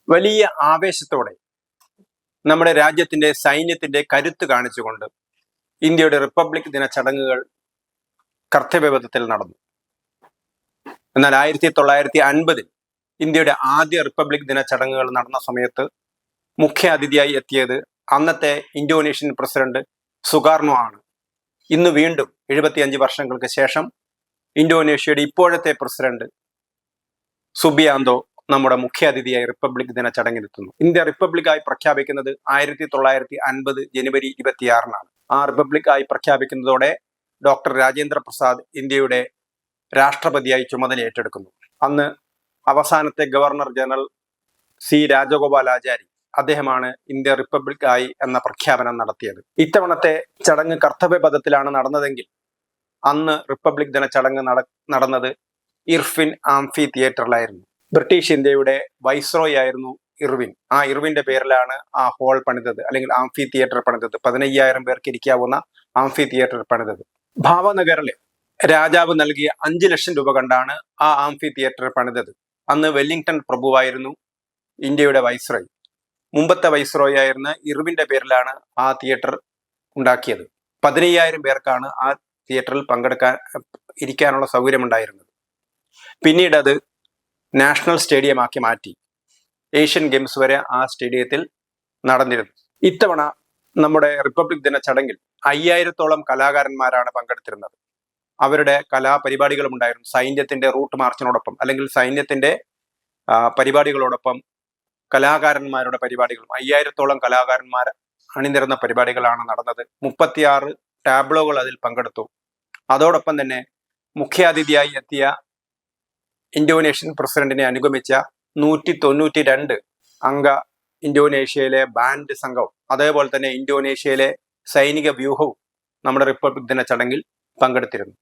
വലിയ ആവേശത്തോടെ നമ്മുടെ രാജ്യത്തിന്റെ സൈന്യത്തിന്റെ കരുത്ത് കാണിച്ചുകൊണ്ട് ഇന്ത്യയുടെ റിപ്പബ്ലിക് ദിന ചടങ്ങുകൾ കർത്തവ്യപഥത്തിൽ നടന്നു. എന്നാൽ 1950 ഇന്ത്യയുടെ ആദ്യ റിപ്പബ്ലിക് ദിന ചടങ്ങുകൾ നടന്ന സമയത്ത് മുഖ്യ അതിഥിയായി എത്തിയത് അന്നത്തെ ഇന്തോനേഷ്യൻ പ്രസിഡന്റ് സുകാർണോ ആണ്. ഇന്ന് വീണ്ടും 75 വർഷങ്ങൾക്ക് ശേഷം ഇന്തോനേഷ്യയുടെ ഇപ്പോഴത്തെ പ്രസിഡന്റ് സുബിയാന്തോ നമ്മുടെ മുഖ്യ അതിഥിയായി റിപ്പബ്ലിക് ദിന ചടങ്ങിലെത്തുന്നു. ഇന്ത്യ റിപ്പബ്ലിക്കായി പ്രഖ്യാപിക്കുന്നത് 1950 ജനുവരി 26-നാണ്. ആ റിപ്പബ്ലിക്കായി പ്രഖ്യാപിക്കുന്നതോടെ ഡോക്ടർ രാജേന്ദ്ര പ്രസാദ് ഇന്ത്യയുടെ രാഷ്ട്രപതിയായി ചുമതല ഏറ്റെടുക്കുന്നു. അന്ന് അവസാനത്തെ ഗവർണർ ജനറൽ സി രാജഗോപാലാചാരി അദ്ദേഹമാണ് ഇന്ത്യ റിപ്പബ്ലിക്കായി എന്ന പ്രഖ്യാപനം നടത്തിയത്. ഇത്തവണത്തെ ചടങ്ങ് കർത്തവ്യപഥത്തിലാണ് നടന്നതെങ്കിൽ അന്ന് റിപ്പബ്ലിക് ദിന ചടങ്ങ് നടന്നത് ഇർവിൻ ആംഫി തിയേറ്ററിലായിരുന്നു. ബ്രിട്ടീഷ് ഇന്ത്യയുടെ വൈസ്രോയി ആയിരുന്നു ഇർവിൻ. ആ ഇർവിന്റെ പേരിലാണ് ആ ഹോൾ പണിതത്, അല്ലെങ്കിൽ ആംഫി തിയേറ്റർ പണിതത്. 15,000 പേർക്ക് ഇരിക്കാവുന്ന ആംഫി തിയേറ്റർ പണിതത്. ഭാവനഗറിലെ രാജാവ് നൽകിയ 5 ലക്ഷം രൂപ കണ്ടാണ് ആ ആംഫി തിയേറ്റർ പണിതത്. അന്ന് വെല്ലിംഗ്ടൺ പ്രഭുവായിരുന്നു ഇന്ത്യയുടെ വൈസ്രോയി. മുമ്പത്തെ വൈസ്രോയി ആയിരുന്ന ഇർവിന്റെ പേരിലാണ് ആ തിയേറ്റർ ഉണ്ടാക്കിയത്. 15,000 പേർക്കാണ് ആ തിയേറ്ററിൽ ഇരിക്കാനുള്ള സൗകര്യമുണ്ടായിരുന്നത്. പിന്നീട് അത് നാഷണൽ സ്റ്റേഡിയമാക്കി മാറ്റി. ഏഷ്യൻ ഗെയിംസ് വരെ ആ സ്റ്റേഡിയത്തിൽ നടന്നിരുന്നു. ഇത്തവണ നമ്മുടെ റിപ്പബ്ലിക് ദിന ചടങ്ങിൽ 5000-ഓളം കലാകാരന്മാരാണ് പങ്കെടുത്തിരുന്നത്. അവരുടെ കലാപരിപാടികളും ഉണ്ടായിരുന്നു. സൈന്യത്തിന്റെ റൂട്ട് മാർച്ചിനോടൊപ്പം, അല്ലെങ്കിൽ സൈന്യത്തിന്റെ പരിപാടികളോടൊപ്പം കലാകാരന്മാരുടെ പരിപാടികളും 5000-ഓളം കലാകാരന്മാർ അണിനിരുന്ന പരിപാടികളാണ് നടന്നത്. 36 ടാബ്ലോകൾ അതിൽ പങ്കെടുത്തു. അതോടൊപ്പം തന്നെ മുഖ്യാതിഥിയായി എത്തിയ ഇന്തോനേഷ്യൻ പ്രസിഡന്റിനെ അനുഗമിച്ച 192 അംഗ ഇന്തോനേഷ്യയിലെ ബാൻഡ് സംഘവും അതേപോലെ തന്നെ ഇന്തോനേഷ്യയിലെ സൈനിക വ്യൂഹവും നമ്മുടെ റിപ്പബ്ലിക് ദിന ചടങ്ങിൽ പങ്കെടുത്തിരുന്നു.